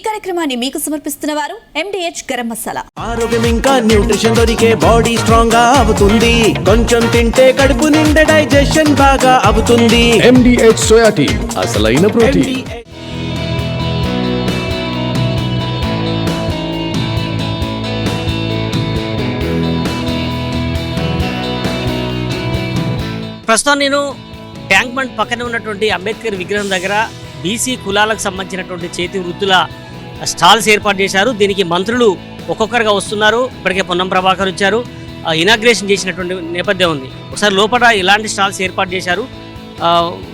కార్యక్రమాన్ని మీకు సమర్పిస్తున్న వారు MDH గరం మసాలా. ఆరోగ్యం ఇంకా న్యూట్రిషన్ దొరికే బాడీ స్ట్రాంగ్ గా అవుతుంది. కొంచెం తింటే కడుపు నిండా డైజెషన్ బాగా అవుతుంది. MDH సోయా టీ అసలైన ప్రోటీన్. ప్రస్తుతం నేను ట్యాంక్ బండ్ పక్కనే ఉన్నటువంటి అంబేద్కర్ విగ్రహం దగ్గర బీసీ కులాలకు సంబంధించినటువంటి చేతి వృత్తుల స్టాల్స్ ఏర్పాటు చేశారు. దీనికి మంత్రులు ఒక్కొక్కరుగా వస్తున్నారు. ఇప్పటికే పొన్నం ప్రభాకర్ వచ్చారు, ఇనాగ్రేషన్ చేసినటువంటి నేపథ్యం ఉంది. ఒకసారి లోపల ఎలాంటి స్టాల్స్ ఏర్పాటు చేశారు,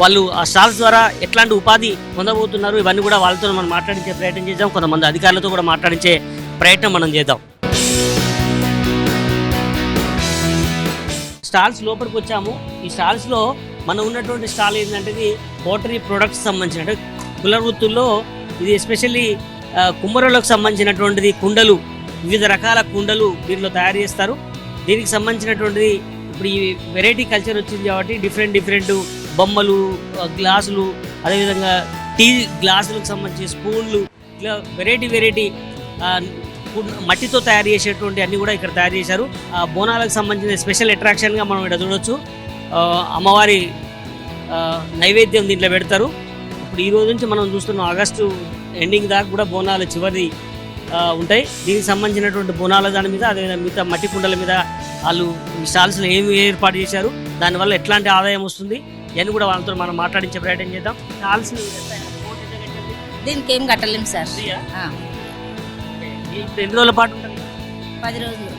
వాళ్ళు ఆ స్టాల్స్ ద్వారా ఎట్లాంటి ఉపాధి పొందబోతున్నారు, ఇవన్నీ కూడా వాళ్ళతో మనం మాట్లాడించే ప్రయత్నం చేద్దాం. కొంతమంది అధికారులతో కూడా మాట్లాడించే ప్రయత్నం మనం చేద్దాం. స్టాల్స్ లోపలికి వచ్చాము. ఈ స్టాల్స్లో మనం ఉన్నటువంటి స్టాల్ ఏంటంటే ఇది పోటరీ ప్రొడక్ట్స్ సంబంధించిన కుల వృత్తుల్లో ఇది ఎస్పెషల్లీ కుమ్మరులకు సంబంధించినటువంటిది. కుండలు, వివిధ రకాల కుండలు దీంట్లో తయారు చేస్తారు. దీనికి సంబంధించినటువంటిది ఇప్పుడు ఈ వెరైటీ కల్చర్ వచ్చింది కాబట్టి డిఫరెంట్ బొమ్మలు, గ్లాసులు, అదేవిధంగా టీ గ్లాసులకు సంబంధించి స్పూన్లు, ఇట్లా వెరైటీ మట్టితో తయారు చేసేటువంటి అన్నీ కూడా ఇక్కడ తయారు చేశారు. బోనాలకు సంబంధించిన స్పెషల్ అట్రాక్షన్గా మనం ఇక్కడ చూడవచ్చు. అమ్మవారి నైవేద్యం దీంట్లో పెడతారు. ఇప్పుడు ఈ రోజు నుంచి మనం చూస్తున్నాం ఆగస్టు ఎండింగ్ దాకా కూడా బోనాలు చివరి ఉంటాయి. దీనికి సంబంధించినటువంటి బోనాల దాని మీద, అదేవిధంగా మిగతా మట్టి కుండల మీద వాళ్ళు ఈ స్టాల్స్లో ఏమి ఏర్పాటు చేశారు, దానివల్ల ఎట్లాంటి ఆదాయం వస్తుంది ఇవన్నీ కూడా వాళ్ళతో మనం మాట్లాడించే ప్రయత్నం చేద్దాం. స్టాల్స్ దీనికి ఏం కట్టలేము సార్. ఎన్ని రోజుల పాటు ఉంటుంది? 10 రోజులు.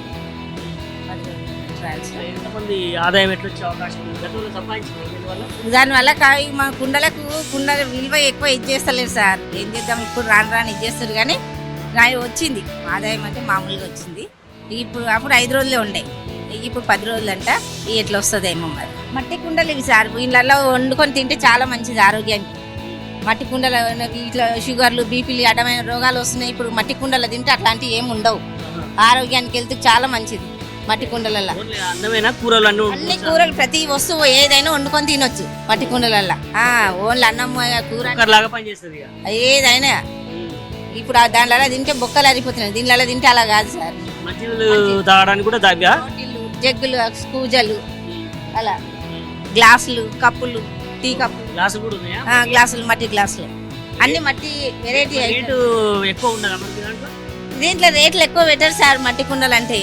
ఎంతమంది ఆదాయం ఎట్లా వచ్చే అవకాశం ఉంది? గతంలో సంపాదించింది దానివల్ల మా కుండల విలువ ఎక్కువ ఇచ్చేస్తలేదు సార్. ఏం చేద్దాం, ఇప్పుడు రాను ఇచ్చేస్తారు కానీ వచ్చింది ఆదాయం అంటే మామూలుగా వచ్చింది. ఇప్పుడు అప్పుడు 5 రోజులే ఉండే, ఇప్పుడు 10 రోజులు అంట. ఎట్లా వస్తుందేమో మరి. మట్టి కుండలు ఇవి సార్, ఇళ్ళల్లో వండుకొని తింటే చాలా మంచిది ఆరోగ్యానికి. మట్టి కుండలు ఇట్లా షుగర్లు, బీపీలు, అడ్డమైన రోగాలు వస్తున్నాయి. ఇప్పుడు మట్టి కుండలు తింటే అట్లాంటివి ఏమి ఉండవు. ఆరోగ్యానికి వెళ్తే చాలా మంచిది. మట్టి కుండలల్లో అన్ని కూరలు, ప్రతి వస్తువు ఏదైనా వండుకొని తినొచ్చు మట్టి కుండలల్లో. ఓన్లీ అన్నం, కూర ఏదైనా. ఇప్పుడు దానిలో తింటే బొక్కలు అరిపోతున్నాయి, దీనిలో తింటే అలా కాదు సార్. జగ్గులు, కూజలు, అలా గ్లాసులు, కప్పులు, టీ కప్పు గ్లాసులు, మట్టి గ్లాసులు అన్ని మట్టి వెరైటీ. ఎక్కువ ఉండదు దీంట్లో రేట్లు ఎక్కువ పెట్టారు సార్. మట్టి కుండలు అంటే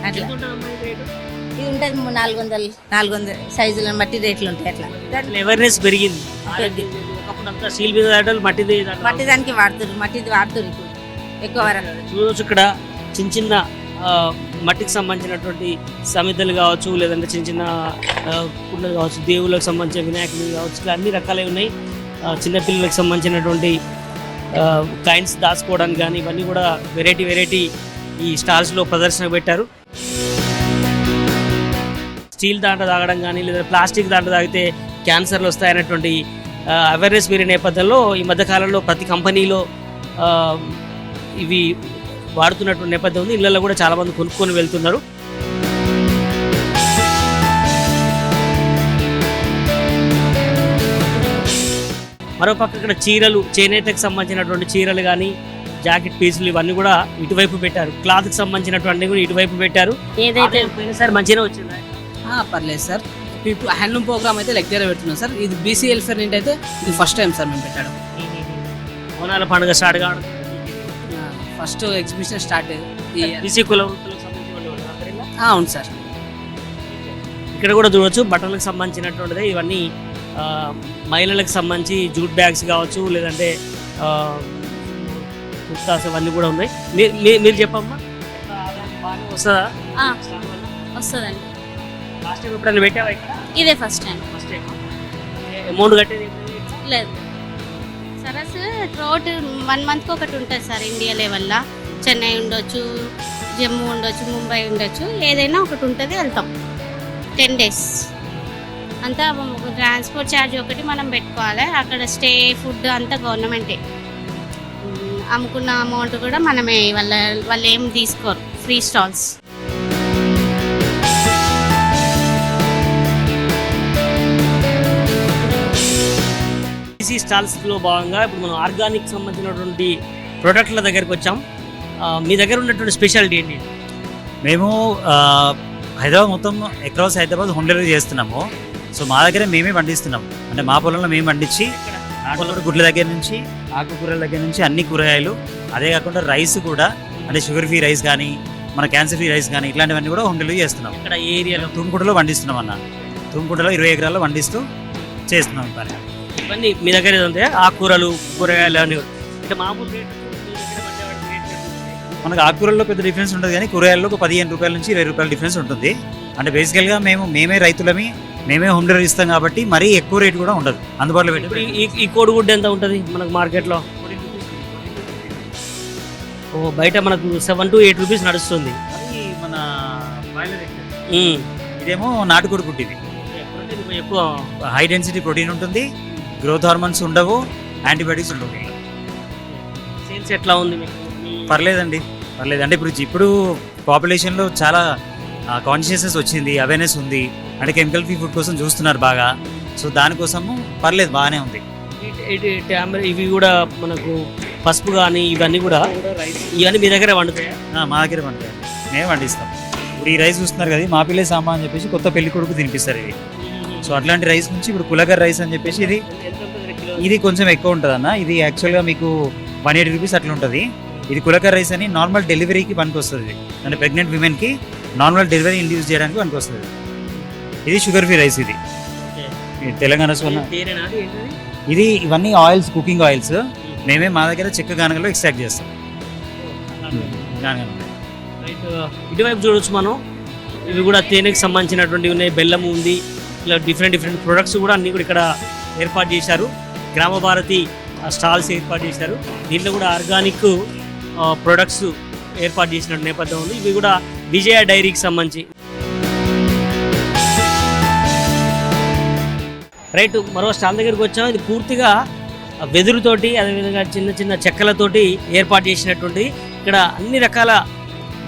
అట్లా ఇది ఉంటుంది 400 సైజుల మట్టి రేట్లు ఉంటాయి. అట్లా అవేర్నెస్ పెరిగింది. మట్టి దానికి వాడుతారు, మట్టిది వాడుతారు ఇప్పుడు ఎక్కువ వరకు. చూడవచ్చు ఇక్కడ చిన్న మట్టికి సంబంధించినటువంటి సమితలు కావచ్చు, లేదంటే చిన్న కుండలు కావచ్చు, దేవుళ్ళకి సంబంధించిన వినాయకులు కావచ్చు, ఇలా అన్ని రకాలే ఉన్నాయి. చిన్నపిల్లలకు సంబంధించినటువంటి కాయిన్స్ దాచుకోవడానికి కానీ ఇవన్నీ కూడా వెరైటీ ఈ స్టాల్స్లో ప్రదర్శన పెట్టారు. స్టీల్ దాంట్లో తాగడం కానీ, లేదా ప్లాస్టిక్ దాంట్లో తాగితే క్యాన్సర్లు వస్తాయనేటువంటి అవేర్నెస్ పెరిగిన నేపథ్యంలో ఈ మధ్యకాలంలో ప్రతి కంపెనీలో ఇవి వాడుతున్నటువంటి నేపథ్యం ఉంది. ఇళ్ళల్లో కూడా చాలామంది కొనుక్కొని వెళ్తున్నారు. మరోపక్క ఇక్కడ చీరలు, చేనేతకు సంబంధించినటువంటి చీరలు కానీ, జాకెట్ పీసులు ఇవన్నీ కూడా ఇటువైపు పెట్టారు. క్లాత్కి సంబంధించినటువంటి కూడా ఇటువైపు పెట్టారు. ఏదైతే సార్ మంచిగా వచ్చిందా? పర్లేదు సార్. ఇప్పుడు హ్యాండ్లూమ్ ప్రోగ్రామ్ అయితే లెక్చర్ పెడుతున్నాం సార్. ఇది బీసీ వెల్ఫేర్ నుండి అయితే ఇది ఫస్ట్ టైం సార్ మేము పెట్టాడు. బోనాల పండుగ స్టార్ట్ కావడం, ఫస్ట్ ఎగ్జిబిషన్ స్టార్ట్ బీసీ కుల వృత్తులకు సంబంధించిన. అవును సార్. ఇక్కడ కూడా చూడవచ్చు బట్టలకు సంబంధించినటువంటిది. ఇవన్నీ మహిళలకు సంబంధించి జూట్ బ్యాగ్స్ కావచ్చు, లేదంటే కుర్తాస్ ఇవన్నీ కూడా ఉన్నాయి. మీరు చెప్పమ్మా, వస్తుందా? వస్తుందండి. లాస్ట్ టైం ఎప్పుడైనా పెట్టావా ఇక్కడ? ఇదే ఫస్ట్ టైం. అమౌంట్ కట్టేది లేదు. సరస్ రోడ్ 1 మంత్కి ఒకటి ఉంటుంది సార్. ఇండియా లెవెల్లో చెన్నై ఉండొచ్చు, జమ్మూ ఉండొచ్చు, ముంబై ఉండొచ్చు, ఏదైనా ఒకటి ఉంటుంది. వెళ్తాం 10 days అంతా. ట్రాన్స్పోర్ట్ ఛార్జ్ ఒకటి మనం పెట్టుకోవాలి. అక్కడ స్టే, ఫుడ్ అంతా గవర్నమెంటే. అమ్ముకున్న అమౌంట్ కూడా మనమే, వాళ్ళు ఏం తీసుకోరు. Free stalls. స్టాల్స్లో భాగంగా ఇప్పుడు మనం ఆర్గానిక్ సంబంధించినటువంటి ప్రొడక్ట్ల దగ్గరికి వచ్చాం. మీ దగ్గర ఉన్నటువంటి స్పెషాలిటీ ఏంటి? మేము హైదరాబాద్ మొత్తం అక్రాస్ హైదరాబాద్ హోమ్ డెలివరీ చేస్తున్నాము. సో మా దగ్గర మేమే పండిస్తున్నాం, అంటే మా పొలంలో మేము పండించి నాటుకోడి గుడ్ల దగ్గర నుంచి ఆకుకూరల దగ్గర నుంచి అన్ని కూరగాయలు, అదే కాకుండా రైస్ కూడా, అంటే షుగర్ ఫ్రీ రైస్ కానీ మన క్యాన్సర్ ఫ్రీ రైస్ కానీ ఇట్లాంటివన్నీ కూడా హోమ్ డెలివరీ చేస్తున్నాం. ఇక్కడ ఏ ఏరియాలో? తుమ్ముకుంటలో పండిస్తున్నాం అన్న. తుమ్ముకుంటలో 20 ఎకరాల్లో పండిస్తూ చేస్తున్నాం ఈ పని. ఇవన్నీ మీ దగ్గర ఉంటాయి ఆకుకూరలు, కూరగాయలు అన్నీ. అంటే మామూలు రేటు మనకు ఆకుకూరల్లో పెద్ద డిఫరెన్స్ ఉంటుంది, కానీ కూరగాయల్లో ఒక 15 రూపాయల నుంచి 20 రూపాయల డిఫరెన్స్ ఉంటుంది. అంటే బేసికల్గా మేమే రైతులమి, మేమే హోమ్ డెలివరీ ఇస్తాం కాబట్టి మరీ ఎక్కువ రేటు కూడా ఉండదు, అందుబాటులో పెట్టి. ఈ కోడిగుడ్డు ఎంత ఉంటుంది మనకు మార్కెట్లో? బయట మనకు 7 to 8 రూపీస్ నడుస్తుంది. అది మన ఇదేమో నాటుకోడి గుడ్డు. ఇది ఎక్కువ హై డెన్సిటీ ప్రోటీన్ ఉంటుంది, గ్రోత్ హార్మోన్స్ ఉండవు, యాంటీబయాటిక్స్ ఉండవు. సేల్స్ ఎట్లా ఉంది మీకు? పర్లేదండి, పర్లేదు. అంటే ఇప్పుడు పాపులేషన్లో చాలా కాన్షియస్నెస్ వచ్చింది, అవేర్నెస్ ఉంది, అంటే కెమికల్ ఫ్రీ ఫుడ్ కోసం చూస్తున్నారు బాగా. సో దానికోసము పర్లేదు, బాగానే ఉంది. ఇవి కూడా మనకు పసుపు కానీ ఇవన్నీ కూడా ఇవన్నీ మీ దగ్గర వండుతాయి? మా దగ్గర పండుతాయి, మేము పండిస్తాం. ఇప్పుడు ఈ రైస్ చూస్తున్నారు కదా, మా పిల్లే సామా అని చెప్పేసి కొత్త పెళ్లి కొడుకు తినిపిస్తారు ఇవి. సో అట్లాంటి రైస్ నుంచి ఇప్పుడు కులగర్ రైస్ అని చెప్పేసి ఇది కొంచెం ఎక్కువ ఉంటుంది అన్న. ఇది యాక్చువల్గా మీకు 180 రూపీస్ అట్లా ఉంటుంది. ఇది కులకర్ రైస్ అని నార్మల్ డెలివరీకి పనికి వస్తుంది, అంటే ప్రెగ్నెంట్ విమెన్కి నార్మల్ డెలివరీ ఇండ్యూస్ చేయడానికి పనికి వస్తుంది. ఇది షుగర్ ఫ్రీ రైస్. ఇది తెలంగాణ సోనా. ఇది ఇవన్నీ ఆయిల్స్, కుకింగ్ ఆయిల్స్ మేమే మా దగ్గర చెక్క గానగలో ఎక్స్ట్రాక్ట్ చేస్తాం. ఇటువైపు చూడొచ్చు మనం, ఇవి కూడా తేనెకి సంబంధించినటువంటి ఉన్నాయి, బెల్లం ఉంది, ఇలా డిఫరెంట్ ప్రొడక్ట్స్ కూడా అన్నీ కూడా ఇక్కడ ఏర్పాటు చేశారు. గ్రామ భారతి స్టాల్స్ ఏర్పాటు చేశారు. దీంట్లో కూడా ఆర్గానిక్ ప్రొడక్ట్స్ ఏర్పాటు చేసిన నేపథ్యం ఉంది. ఇవి కూడా విజయ డైరీకి సంబంధించి. రైట్, మరో స్టాల్ దగ్గరికి వచ్చాము. ఇది పూర్తిగా వెదురుతోటి, అదేవిధంగా చిన్న చిన్న చెక్కలతోటి ఏర్పాటు చేసినటువంటి, ఇక్కడ అన్ని రకాల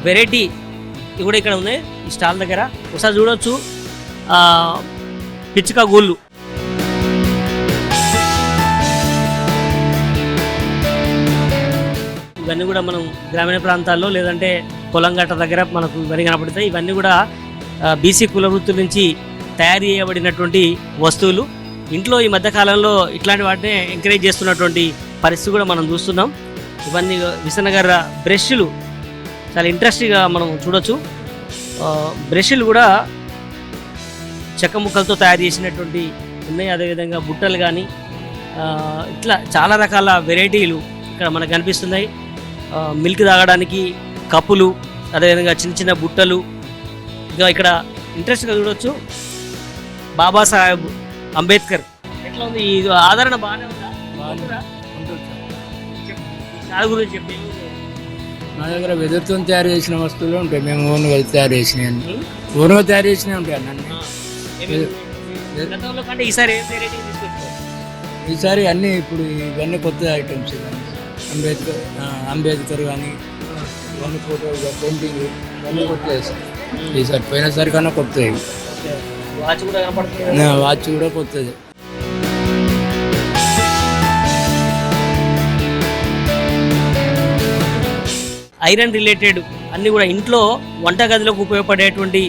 వెరైటీ కూడా ఇక్కడ ఉన్నాయి ఈ స్టాల్ దగ్గర. ఒకసారి చూడవచ్చు పిచ్చుక గూళ్ళు. ఇవన్నీ కూడా మనం గ్రామీణ ప్రాంతాల్లో లేదంటే పొలం గట్ట దగ్గర మనకు ఇవన్నీ కనపడతాయి. ఇవన్నీ కూడా బీసీ కుల వృత్తుల నుంచి తయారు చేయబడినటువంటి వస్తువులు. ఇంట్లో ఈ మధ్యకాలంలో ఇట్లాంటి వాటిని ఎంకరేజ్ చేస్తున్నటువంటి పరిస్థితి కూడా మనం చూస్తున్నాం. ఇవన్నీ విసనగర్ర బ్రష్లు చాలా ఇంట్రెస్టింగ్గా మనం చూడొచ్చు. బ్రష్లు కూడా చెక్క ముక్కలతో తయారు చేసినటువంటి ఉన్నాయి. అదేవిధంగా బుట్టలు కానీ ఇట్లా చాలా రకాల వెరైటీలు ఇక్కడ మనకు కనిపిస్తున్నాయి. మిల్క్ తాగడానికి కప్పులు, అదేవిధంగా చిన్న చిన్న బుట్టలు. ఇంకా ఇక్కడ ఇంట్రెస్ట్గా చూడవచ్చు బాబాసాహెబ్ అంబేద్కర్. ఎట్లా ఉంది ఈ ఆదరణ? బాగానే ఉందా? దాని గురించి చెప్పి. మా దగ్గర వెదురుతో తయారు చేసిన వస్తువులు ఉంటాయి, మేము ఓన్గా తయారు చేసినవి, ఓన్గా తయారు చేసినవి ఉంటాయి అన్నీ. గతంలో కంటే ఈసారి ఏం వెరైటీ తీసుకొచ్చారు? ఈసారి అన్నీ ఇప్పుడు ఇవన్నీ కొత్త ఐటమ్స్. అంబేద్కర్ కానీ ఇవన్నీ ఫోటో పెయింటింగ్ ఇవన్నీ కొత్త వేస్తాయి ఈసారి. పోయినసారి కన్నా కొత్తవి. వాచ్ కూడా కనపడుతుంది. వాచ్ కూడా కొత్తది. ఐరన్ రిలేటెడ్ అన్నీ కూడా ఇంట్లో వంటగదిలోకి ఉపయోగపడేటువంటి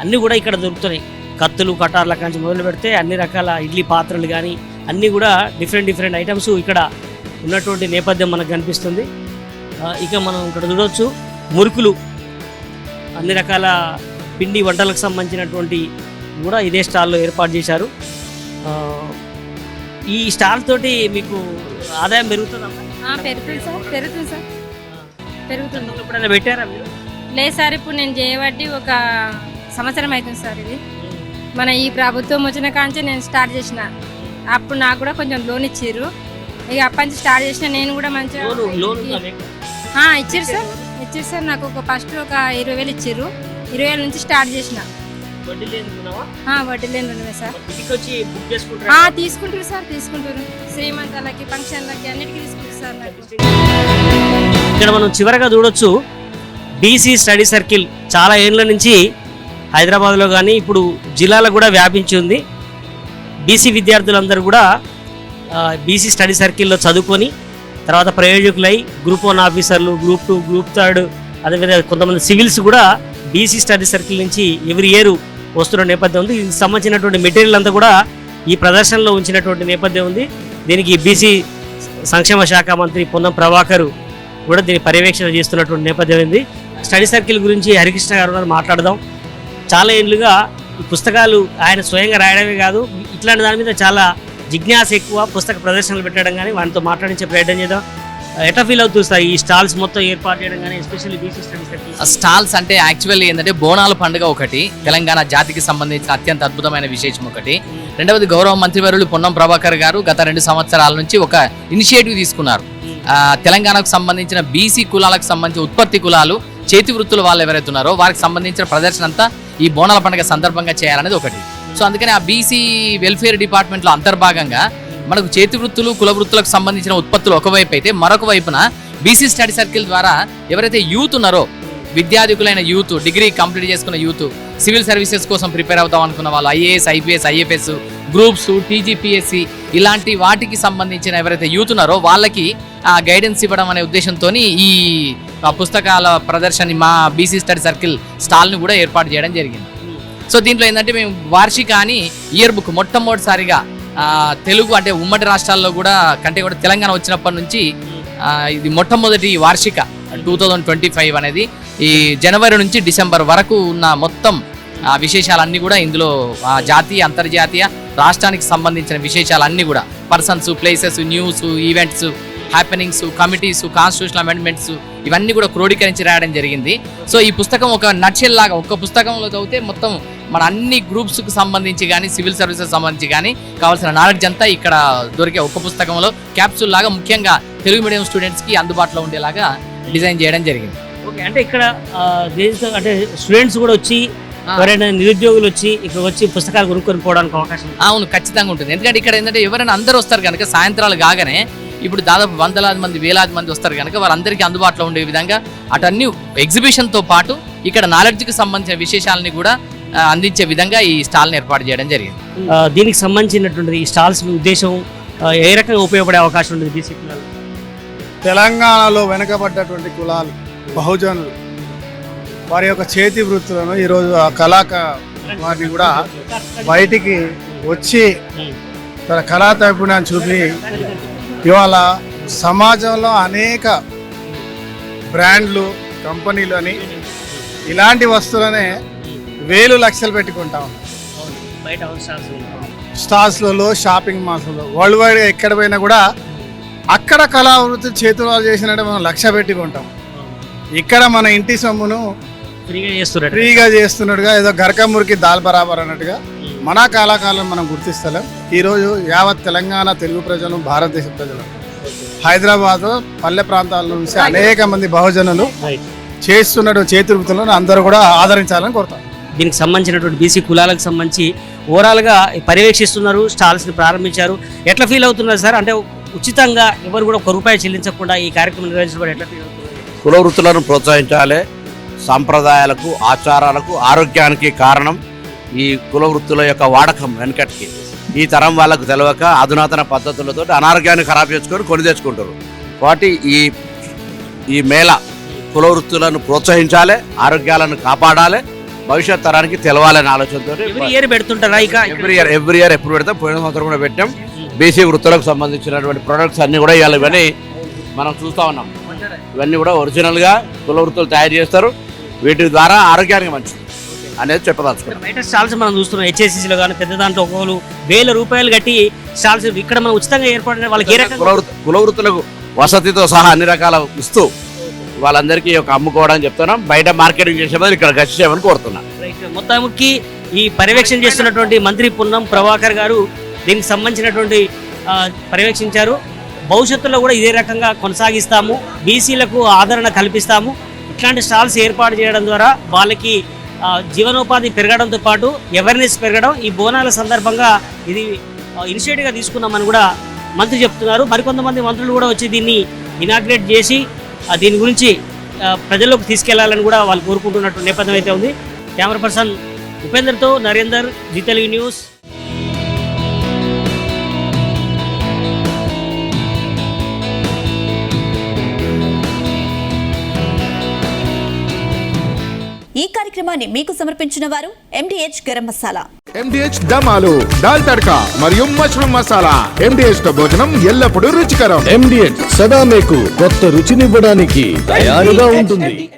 అన్నీ కూడా ఇక్కడ దొరుకుతున్నాయి. కత్తులు, కటార్ల కాంచి మొదలు పెడితే అన్ని రకాల ఇడ్లీ పాత్రలు కానీ అన్నీ కూడా డిఫరెంట్ ఐటమ్స్ ఇక్కడ ఉన్నటువంటి నేపథ్యం మనకు కనిపిస్తుంది. ఇక మనం ఇక్కడ చూడవచ్చు మురుకులు, అన్ని రకాల పిండి వంటలకు సంబంధించినటువంటి కూడా ఇదే స్టాల్లో ఏర్పాటు చేశారు. ఈ స్టాల్ తోటి మీకు ఆదాయం పెరుగుతుందా? పెరుగుతుంది సార్. పెరుగుతుంది. ఎప్పుడైనా పెట్టారా మీరు? లేదు సార్, ఇప్పుడు నేను చేయబట్టి ఒక సంవత్సరం అవుతుంది సార్. ఇది మన ఈ ప్రభుత్వం వచ్చిన కాంచి నేను స్టార్ట్ చేసిన. అప్పుడు నాకు కూడా కొంచెం లోన్ ఇచ్చారు. ఇక అప్పటి నుంచి స్టార్ట్ చేసిన. నేను కూడా మంచిగా ఇచ్చారు సార్. నాకు ఒక ఫస్ట్ ఒక 20,000 ఇచ్చారు. 20,000 నుంచి స్టార్ట్ చేసిన. వడ్డీ లేని రుణమే సార్. తీసుకుంటారు సార్, తీసుకుంటారు. శ్రీమంతాలకి, ఫంక్షన్లకి అన్నిటికీ తీసుకుంటారు సార్ నాకు. ఇక్కడ మనం చివరగా చూడొచ్చు బీసీ స్టడీ సర్కిల్ చాలా ఏళ్ళ నుంచి హైదరాబాద్లో కానీ ఇప్పుడు జిల్లాలో కూడా వ్యాపించి ఉంది. బీసీ విద్యార్థులందరూ కూడా బీసీ స్టడీ సర్కిల్లో చదువుకొని తర్వాత ప్రయోజకులై గ్రూప్ 1 ఆఫీసర్లు, గ్రూప్ 2, గ్రూప్ 3, అదేవిధంగా కొంతమంది సివిల్స్ కూడా బీసీ స్టడీ సర్కిల్ నుంచి ఎవ్రీ ఇయర్ వస్తున్న నేపథ్యం ఉంది. దీనికి సంబంధించినటువంటి మెటీరియల్ అంతా కూడా ఈ ప్రదర్శనలో ఉంచినటువంటి నేపథ్యం ఉంది. దీనికి బీసీ సంక్షేమ శాఖ మంత్రి పొన్నం ప్రభాకర్ కూడా దీన్ని పర్యవేక్షణ చేస్తున్నటువంటి నేపథ్యం ఉంది. స్టడీ సర్కిల్ గురించి హరికృష్ణ గారు మాట్లాడదాం. చాలా ఏళ్ళుగా ఈ పుస్తకాలు ఆయన స్వయంగా రాయడమే కాదు, ఇట్లాంటి దాని మీద చాలా జిజ్ఞాస ఎక్కువ, పుస్తక ప్రదర్శనలు పెట్టడం కానీ వాటితో మాట్లాడించే ప్రయత్నం చేద్దాం. ఎట్లా ఫీల్ అవుతుంది సార్ ఈ స్టాల్స్ మొత్తం ఏర్పాటు చేయడం కానీ, especially BC study circle? Stalls అంటే యాక్చువల్లీ ఏంటంటే బోనాల పండుగ ఒకటి, తెలంగాణ జాతికి సంబంధించిన అత్యంత అద్భుతమైన విశేషం ఒకటి. రెండవది గౌరవ మంత్రివర్యులు పొన్నం ప్రభాకర్ గారు గత 2 సంవత్సరాల నుంచి ఒక ఇనిషియేటివ్ తీసుకున్నారు. తెలంగాణకు సంబంధించిన బీసీ కులాలకు సంబంధించిన ఉత్పత్తి కులాలు, చేతి వృత్తుల వాళ్ళు ఎవరైతే ఉన్నారో వారికి సంబంధించిన ప్రదర్శన అంతా ఈ బోనాల పండుగ సందర్భంగా చేయాలనేది ఒకటి. సో అందుకని ఆ బీసీ వెల్ఫేర్ డిపార్ట్మెంట్లో అంతర్భాగంగా మనకు చేతి వృత్తులు, కుల వృత్తులకు సంబంధించిన ఉత్పత్తులు ఒకవైపు అయితే, మరొక వైపున బీసీ స్టడీ సర్కిల్ ద్వారా ఎవరైతే యూత్ ఉన్నారో, విద్యార్థికులైన యూత్, డిగ్రీ కంప్లీట్ చేసుకున్న యూత్, సివిల్ సర్వీసెస్ కోసం ప్రిపేర్ అవుతాం అనుకున్న వాళ్ళు, IAS, IPS, IFS, groups, TGPSC ఇలాంటి వాటికి సంబంధించిన ఎవరైతే యూత్ ఉన్నారో వాళ్ళకి గైడెన్స్ ఇవ్వడం అనే ఉద్దేశంతో ఈ పుస్తకాల ప్రదర్శన మా బీసీ స్టడీ సర్కిల్ స్టాల్ని కూడా ఏర్పాటు చేయడం జరిగింది. సో దీంట్లో ఏంటంటే మేము వార్షిక అని ఇయర్ బుక్ మొట్టమొదటిసారిగా తెలుగు అంటే ఉమ్మడి రాష్ట్రాల్లో కూడా కంటే కూడా తెలంగాణ వచ్చినప్పటి నుంచి ఇది మొట్టమొదటి వార్షిక 2025 అనేది ఈ జనవరి నుంచి డిసెంబర్ వరకు ఉన్న మొత్తం విశేషాలన్నీ కూడా ఇందులో జాతీయ, అంతర్జాతీయ, రాష్ట్రానికి సంబంధించిన విశేషాలన్నీ కూడా persons, places, news, events, happenings, committees, constitutional amendments ఇవన్నీ కూడా క్రోడీకరించి రాయడం జరిగింది. సో ఈ పుస్తకం ఒక నట్షెల్ లాగా, ఒక్క పుస్తకంలో చదివితే మొత్తం మన అన్ని గ్రూప్స్కి సంబంధించి కానీ, సివిల్ సర్వీసెస్ సంబంధించి కానీ కావాల్సిన నాలెడ్జ్ అంతా ఇక్కడ దొరికే ఒక్క పుస్తకంలో క్యాప్సూల్ లాగా ముఖ్యంగా తెలుగు మీడియం స్టూడెంట్స్కి అందుబాటులో ఉండేలాగా డిజైన్ చేయడం జరిగింది. ఓకే, అంటే ఇక్కడ అంటే స్టూడెంట్స్ కూడా వచ్చి, ఎవరైనా నిరుద్యోగులు వచ్చి ఇక్కడ వచ్చి పుస్తకాలు కొనుక్కొని పోవడానికి అవకాశం? అవును, ఖచ్చితంగా ఉంటుంది. ఎందుకంటే ఇక్కడ ఏంటంటే ఎవరైనా అందరూ వస్తారు కనుక సాయంత్రాలు కాగానే ఇప్పుడు దాదాపు వందలాది మంది, వేలాది మంది వస్తారు కనుక వారందరికీ అందుబాటులో ఉండే విధంగా అటన్ని ఎగ్జిబిషన్తో పాటు ఇక్కడ నాలెడ్జ్కి సంబంధించిన విశేషాలని కూడా అందించే విధంగా ఈ స్టాల్ని ఏర్పాటు చేయడం జరిగింది. దీనికి సంబంధించినటువంటి ఈ స్టాల్స్ ఉద్దేశం ఏ రకంగా ఉపయోగపడే అవకాశం ఉంటుంది బీసీ కులాలు? తెలంగాణలో వెనుకబడ్డటువంటి కులాలు, బహుజనులు వారి యొక్క చేతి వృత్తులను ఈరోజు ఆ వారిని కూడా బయటికి వచ్చి తన కళా నైపుణ్యాన్ని చూపి ఇవాళ సమాజంలో అనేక బ్రాండ్లు, కంపెనీలు అని ఇలాంటి వస్తువులనే వేలు లక్షలు పెట్టుకుంటాం. స్టాల్స్లలో, షాపింగ్ మాల్స్లో, వరల్డ్ వైడ్గా ఎక్కడ పోయినా కూడా అక్కడ కళా వృత్తి చేతులు చేసినట్టు మనం లక్ష్య పెట్టుకుంటాం. ఇక్కడ మన ఇంటి సొమ్మును ఫ్రీగా చేస్తున్నట్టుగా, ఏదో గరక మురికి దాల్ బరాబర్ అన్నట్టుగా మన కళాకారులను మనం గుర్తిస్తలేం. ఈరోజు యావత్ తెలంగాణ తెలుగు ప్రజలు, భారతదేశ ప్రజలు, హైదరాబాద్ పల్లె ప్రాంతాల నుంచి అనేక మంది బహుజనులు చేస్తున్నటువంటి చేతి వృత్తులను అందరూ కూడా ఆదరించాలని కోరుతాం. దీనికి సంబంధించినటువంటి బీసీ కులాలకు సంబంధించి ఓవరాల్గా పర్యవేక్షిస్తున్నారు, స్టాల్స్ని ప్రారంభించారు. ఎట్లా ఫీల్ అవుతున్నారు సార్? అంటే ఉచితంగా ఎవరు కూడా ₹1 చెల్లించకుండా ఈ కార్యక్రమం నిర్వహించడం ఎట్లా ఫీల్ అవుతున్నారు? కుల వృత్తులను ప్రోత్సహించాలి. సాంప్రదాయాలకు, ఆచారాలకు, ఆరోగ్యానికి కారణం ఈ కుల వృత్తుల యొక్క వాడకం. వెనకటికి ఈ తరం వాళ్ళకు తెలియక అధునాతన పద్ధతులతో అనారోగ్యాన్ని ఖరాబ్ చేసుకొని కొని తెచ్చుకుంటారు. కాబట్టి ఈ మేళ కుల వృత్తులను ప్రోత్సహించాలి, ఆరోగ్యాలను కాపాడాలి, భవిష్యత్ తరానికి తెలవాలనే ఆలోచనతో పెడుతుంటారా? ఎవ్రీ ఇయర్ ఎప్పుడు పెడతాం. పోయిన సంవత్సరం కూడా పెట్టాం. బీసీ వృత్తులకు సంబంధించినటువంటి ప్రొడక్ట్స్ అన్నీ కూడా ఇవాళ ఇవన్నీ మనం చూస్తూ ఉన్నాం. ఇవన్నీ కూడా ఒరిజినల్గా కుల వృత్తులు తయారు చేస్తారు. వీటి ద్వారా ఆరోగ్యానికి మంచిది అనేది చెప్పదలుచుకున్నాం. బయట స్టాల్స్ మనం చూస్తున్నాం, హెచ్ఎస్సీలో కానీ పెద్ద దాంట్లో ఒక్కొక్కరు ₹1000 కట్టి స్టాల్స్ ఇక్కడ మనం ఉచితంగా ఏర్పడిన వాళ్ళకి కుల వృత్తులకు వసతితో సహా అన్ని రకాల ఇస్తూ వాళ్ళందరికీ ఒక అమ్ముకోవడానికి చెప్తున్నాం. బయట మార్కెటింగ్ చేసే బదులు ఇక్కడ ఖర్చు చేయమని కోరుతున్నాం. మొత్తానికి ఈ పర్యవేక్షణ చేస్తున్నటువంటి మంత్రి పొన్నం ప్రభాకర్ గారు దీనికి సంబంధించినటువంటి పర్యవేక్షించారు. భవిష్యత్తులో కూడా ఇదే రకంగా కొనసాగిస్తాము, బీసీలకు ఆదరణ కల్పిస్తాము. ఇట్లాంటి స్టాల్స్ ఏర్పాటు చేయడం ద్వారా వాళ్ళకి జీవనోపాధి పెరగడంతో పాటు అవేర్నెస్ పెరగడం, ఈ బోనాల సందర్భంగా ఇది ఇనిషియేటివ్గా తీసుకున్నామని కూడా మంత్రి చెప్తున్నారు. మరికొంతమంది మంత్రులు కూడా వచ్చి దీన్ని ఇనాగ్రేట్ చేసి దీని గురించి ప్రజల్లోకి తీసుకెళ్లాలని కూడా వాళ్ళు కోరుకుంటున్నట్టు నేపథ్యం అయితే ఉంది. కెమెరా పర్సన్ ఉపేందర్తో నరేందర్, జీ తెలుగు న్యూస్. ఈ కార్యక్రమాన్ని మీకు సమర్పించిన వారు MDH గరం మసాలా. MDH దమాలు, దాల్ తడక మరియు మష్రూమ్ మసాలా. MDH తో భోజనం ఎల్లప్పుడూ రుచికరం. MDH సదా మీకు కొత్త రుచినివ్వడానికి తయారుగా ఉంటుంది.